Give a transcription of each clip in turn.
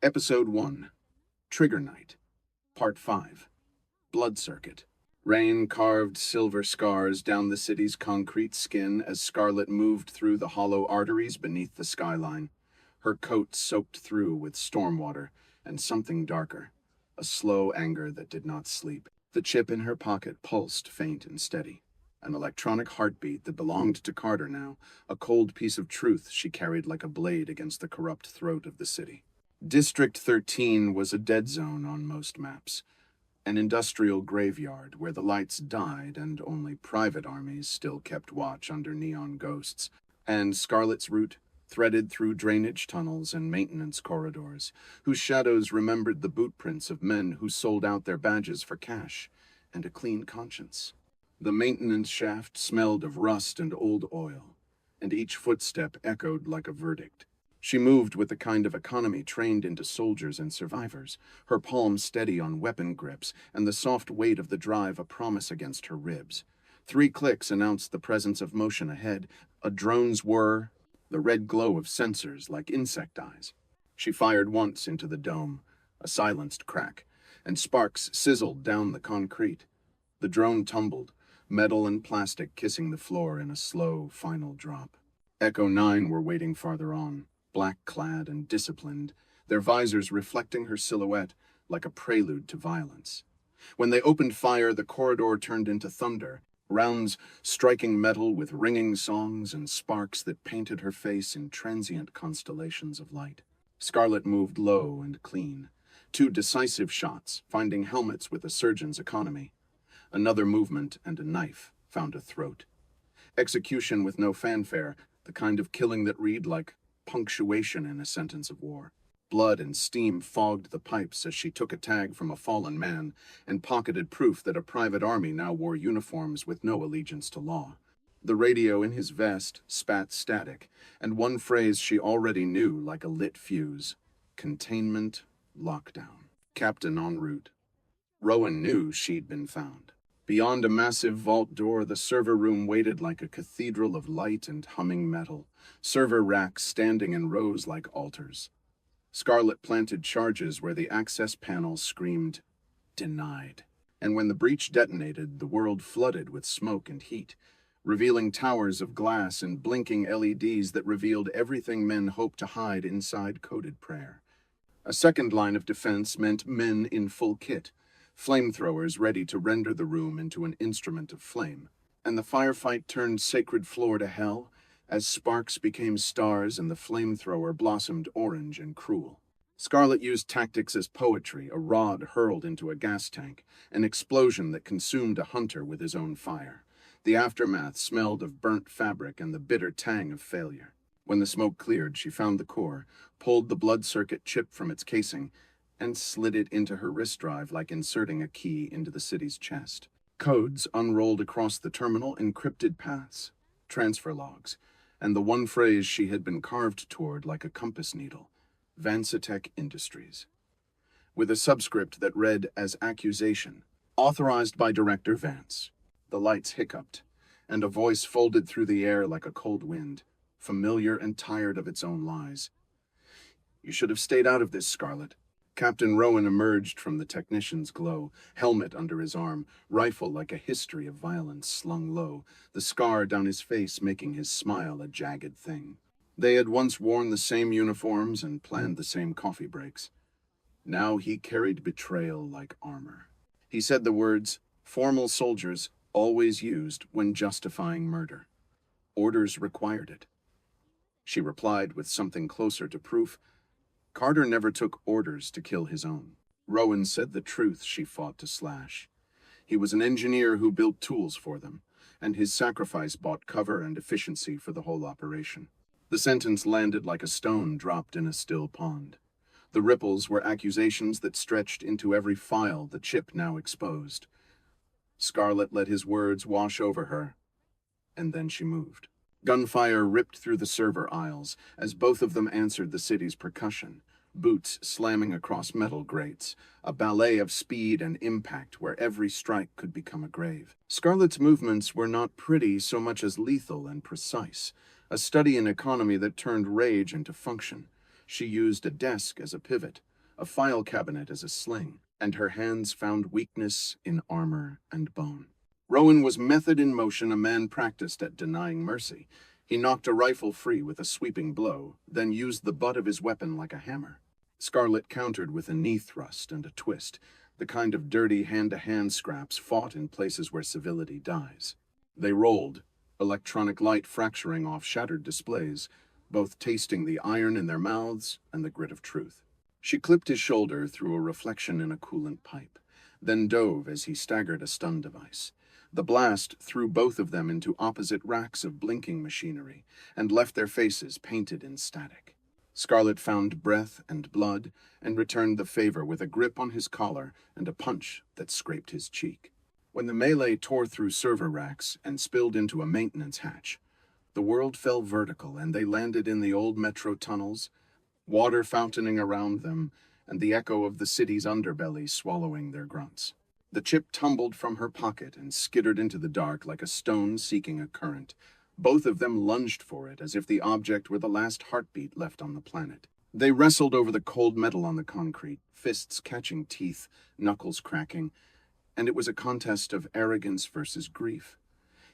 Episode 1, Trigger Night, Part 5, Blood Circuit. Rain carved silver scars down the city's concrete skin as Scarlett moved through the hollow arteries beneath the skyline, her coat soaked through with storm water and something darker, a slow anger that did not sleep. The chip in her pocket pulsed faint and steady, an electronic heartbeat that belonged to Carter now, a cold piece of truth she carried like a blade against the corrupt throat of the city. District 13 was a dead zone on most maps, an industrial graveyard where the lights died and only private armies still kept watch under neon ghosts, and Scarlett's route threaded through drainage tunnels and maintenance corridors, whose shadows remembered the bootprints of men who sold out their badges for cash and a clean conscience. The maintenance shaft smelled of rust and old oil, and each footstep echoed like a verdict. She moved with the kind of economy trained into soldiers and survivors, her palms steady on weapon grips and the soft weight of the drive a promise against her ribs. 3 clicks announced the presence of motion ahead, a drone's whir, the red glow of sensors like insect eyes. She fired once into the dome, a silenced crack, and sparks sizzled down the concrete. The drone tumbled, metal and plastic kissing the floor in a slow, final drop. Echo 9 were waiting farther on, black-clad and disciplined, their visors reflecting her silhouette like a prelude to violence. When they opened fire, the corridor turned into thunder, rounds striking metal with ringing songs and sparks that painted her face in transient constellations of light. Scarlett moved low and clean, 2 decisive shots, finding helmets with a surgeon's economy. Another movement and a knife found a throat. Execution with no fanfare, the kind of killing that read like punctuation in a sentence of war. Blood and steam fogged the pipes as she took a tag from a fallen man and pocketed proof that a private army now wore uniforms with no allegiance to law. The radio in his vest spat static, and one phrase she already knew like a lit fuse: containment, lockdown. Captain en route. Rowan knew she'd been found. Beyond a massive vault door, the server room waited like a cathedral of light and humming metal, server racks standing in rows like altars. Scarlett planted charges where the access panel screamed, "Denied." And when the breach detonated, the world flooded with smoke and heat, revealing towers of glass and blinking LEDs that revealed everything men hoped to hide inside coded prayer. A second line of defense meant men in full kit, flamethrowers ready to render the room into an instrument of flame. And the firefight turned sacred floor to hell as sparks became stars and the flamethrower blossomed orange and cruel. Scarlett used tactics as poetry, a rod hurled into a gas tank, an explosion that consumed a hunter with his own fire. The aftermath smelled of burnt fabric and the bitter tang of failure. When the smoke cleared, she found the core, pulled the blood circuit chip from its casing, and slid it into her wrist drive like inserting a key into the city's chest. Codes unrolled across the terminal, encrypted paths, transfer logs, and the one phrase she had been carved toward like a compass needle: VANCETECH Industries. With a subscript that read as accusation, authorized by Director Vance. The lights hiccuped, and a voice folded through the air like a cold wind, familiar and tired of its own lies. "You should have stayed out of this, Scarlett." Captain Rowan emerged from the technician's glow, helmet under his arm, rifle like a history of violence slung low, the scar down his face making his smile a jagged thing. They had once worn the same uniforms and planned the same coffee breaks. Now he carried betrayal like armor. He said the words formal soldiers always used when justifying murder. Orders required it. She replied with something closer to proof: Carter never took orders to kill his own. Rowan said the truth she fought to slash. He was an engineer who built tools for them, and his sacrifice bought cover and efficiency for the whole operation. The sentence landed like a stone dropped in a still pond. The ripples were accusations that stretched into every file the chip now exposed. Scarlett let his words wash over her, and then she moved. Gunfire ripped through the server aisles as both of them answered the city's percussion, boots slamming across metal grates, a ballet of speed and impact where every strike could become a grave. Scarlett's movements were not pretty so much as lethal and precise, a study in economy that turned rage into function. She used a desk as a pivot, a file cabinet as a sling, and her hands found weakness in armor and bone. Rowan was method in motion, a man practiced at denying mercy. He knocked a rifle free with a sweeping blow, then used the butt of his weapon like a hammer. Scarlett countered with a knee thrust and a twist, the kind of dirty hand-to-hand scraps fought in places where civility dies. They rolled, electronic light fracturing off shattered displays, both tasting the iron in their mouths and the grit of truth. She clipped his shoulder through a reflection in a coolant pipe, then dove as he staggered a stun device. The blast threw both of them into opposite racks of blinking machinery and left their faces painted in static. Scarlett found breath and blood and returned the favor with a grip on his collar and a punch that scraped his cheek. When the melee tore through server racks and spilled into a maintenance hatch, the world fell vertical and they landed in the old metro tunnels, water fountaining around them and the echo of the city's underbelly swallowing their grunts. The chip tumbled from her pocket and skittered into the dark like a stone seeking a current. Both of them lunged for it as if the object were the last heartbeat left on the planet. They wrestled over the cold metal on the concrete, fists catching teeth, knuckles cracking, and it was a contest of arrogance versus grief.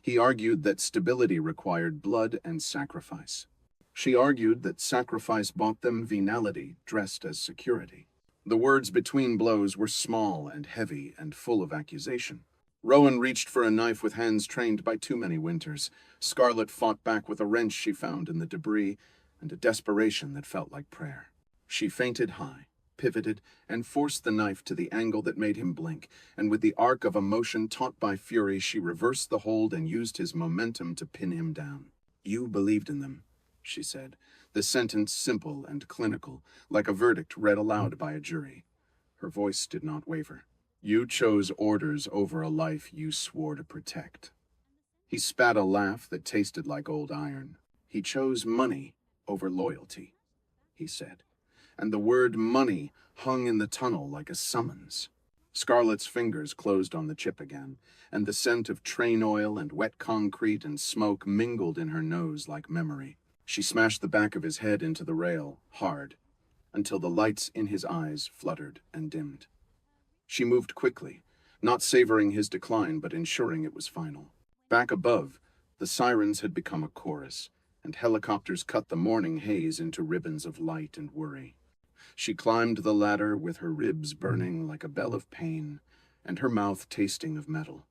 He argued that stability required blood and sacrifice. She argued that sacrifice bought them venality dressed as security. The words between blows were small and heavy and full of accusation. Rowan reached for a knife with hands trained by too many winters. Scarlett fought back with a wrench she found in the debris and a desperation that felt like prayer. She feinted high, pivoted, and forced the knife to the angle that made him blink, and with the arc of a motion taught by fury, she reversed the hold and used his momentum to pin him down. "You believed in them," she said, the sentence simple and clinical, like a verdict read aloud by a jury. Her voice did not waver. "You chose orders over a life you swore to protect." He spat a laugh that tasted like old iron. "He chose money over loyalty," he said, and the word money hung in the tunnel like a summons. Scarlett's fingers closed on the chip again, and the scent of train oil and wet concrete and smoke mingled in her nose like memory. She smashed the back of his head into the rail, hard, until the lights in his eyes fluttered and dimmed. She moved quickly, not savoring his decline but ensuring it was final. Back above, the sirens had become a chorus, and helicopters cut the morning haze into ribbons of light and worry. She climbed the ladder with her ribs burning like a bell of pain, and her mouth tasting of metal.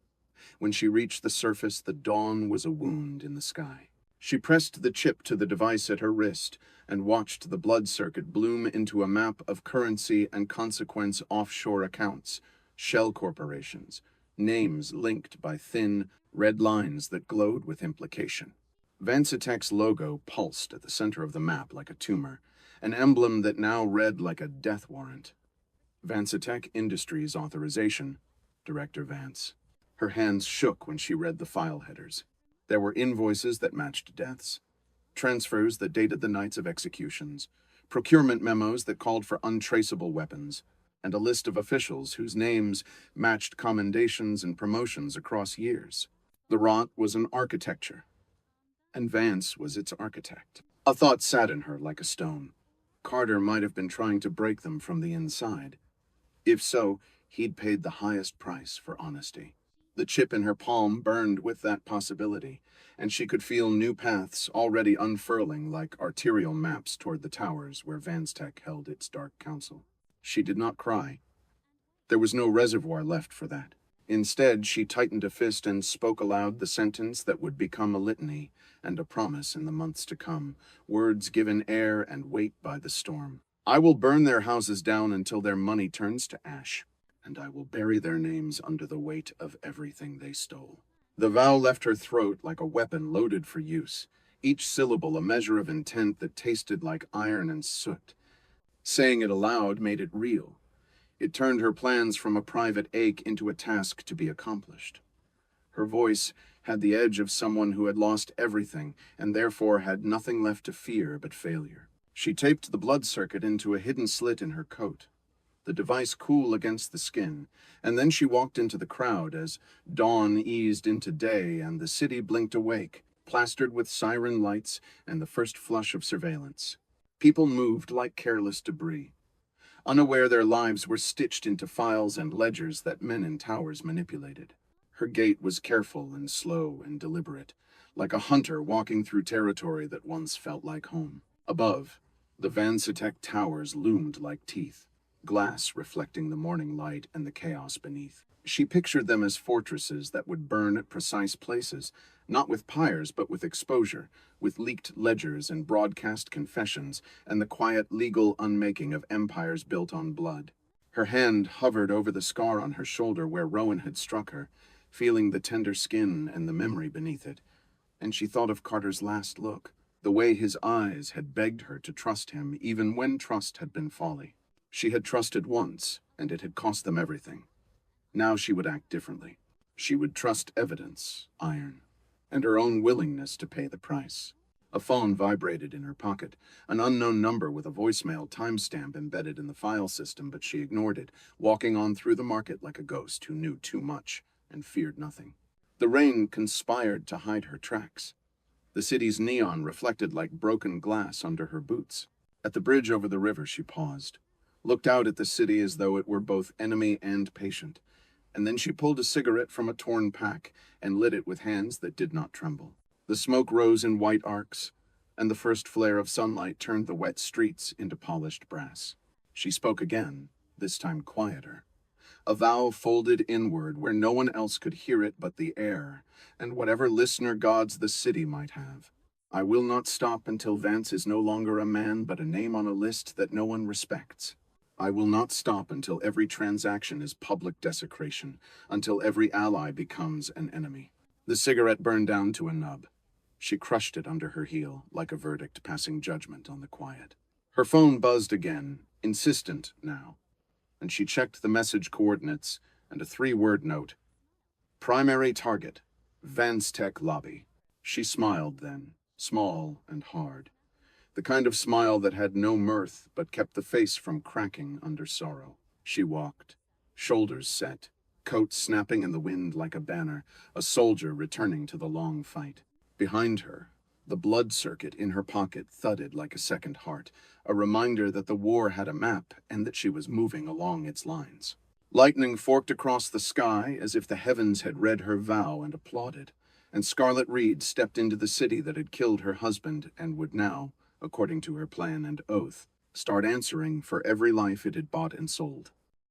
When she reached the surface, the dawn was a wound in the sky. She pressed the chip to the device at her wrist and watched the blood circuit bloom into a map of currency and consequence offshore accounts, shell corporations, names linked by thin, red lines that glowed with implication. VANCETECH's logo pulsed at the center of the map like a tumor, an emblem that now read like a death warrant. VANCETECH Industries Authorization, Director Vance. Her hands shook when she read the file headers. There were invoices that matched deaths, transfers that dated the nights of executions, procurement memos that called for untraceable weapons, and a list of officials whose names matched commendations and promotions across years. The rot was an architecture, and Vance was its architect. A thought sat in her like a stone. Carter might have been trying to break them from the inside. If so, he'd paid the highest price for honesty. The chip in her palm burned with that possibility, and she could feel new paths already unfurling like arterial maps toward the towers where VANCETECH held its dark council. She did not cry. There was no reservoir left for that. Instead, she tightened a fist and spoke aloud the sentence that would become a litany and a promise in the months to come, words given air and weight by the storm. "I will burn their houses down until their money turns to ash, and I will bury their names under the weight of everything they stole." The vow left her throat like a weapon loaded for use, each syllable a measure of intent that tasted like iron and soot. Saying it aloud made it real. It turned her plans from a private ache into a task to be accomplished. Her voice had the edge of someone who had lost everything and therefore had nothing left to fear but failure. She taped the blood circuit into a hidden slit in her coat, the device cool against the skin, and then she walked into the crowd as dawn eased into day and the city blinked awake, plastered with siren lights and the first flush of surveillance. People moved like careless debris. unaware their lives were stitched into files and ledgers that men in towers manipulated. Her gait was careful and slow and deliberate, like a hunter walking through territory that once felt like home. Above, the VANCETECH towers loomed like teeth, glass reflecting the morning light and the chaos beneath. She pictured them as fortresses that would burn at precise places, not with pyres but with exposure, with leaked ledgers and broadcast confessions, and the quiet legal unmaking of empires built on blood. Her hand hovered over the scar on her shoulder where Rowan had struck her, feeling the tender skin and the memory beneath it. And she thought of Carter's last look, the way his eyes had begged her to trust him even when trust had been folly. She had trusted once, and it had cost them everything. Now she would act differently. She would trust evidence, iron, and her own willingness to pay the price. A phone vibrated in her pocket, an unknown number with a voicemail timestamp embedded in the file system, but she ignored it, walking on through the market like a ghost who knew too much and feared nothing. The rain conspired to hide her tracks. The city's neon reflected like broken glass under her boots. At the bridge over the river, she paused, looked out at the city as though it were both enemy and patient, and then she pulled a cigarette from a torn pack and lit it with hands that did not tremble. The smoke rose in white arcs, and the first flare of sunlight turned the wet streets into polished brass. She spoke again, this time quieter. A vow folded inward where no one else could hear it but the air, and whatever listener gods the city might have. I will not stop until Vance is no longer a man but a name on a list that no one respects. I will not stop until every transaction is public desecration, until every ally becomes an enemy. The cigarette burned down to a nub. She crushed it under her heel, like a verdict passing judgment on the quiet. Her phone buzzed again, insistent now, and she checked the message coordinates and a 3-word note. Primary target, VANCETECH lobby. She smiled then, small and hard. The kind of smile that had no mirth but kept the face from cracking under sorrow. She walked, shoulders set, coat snapping in the wind like a banner, a soldier returning to the long fight. Behind her, the blood circuit in her pocket thudded like a second heart, a reminder that the war had a map and that she was moving along its lines. Lightning forked across the sky as if the heavens had read her vow and applauded, and Scarlett Reed stepped into the city that had killed her husband and would now, according to her plan and oath, start answering for every life it had bought and sold.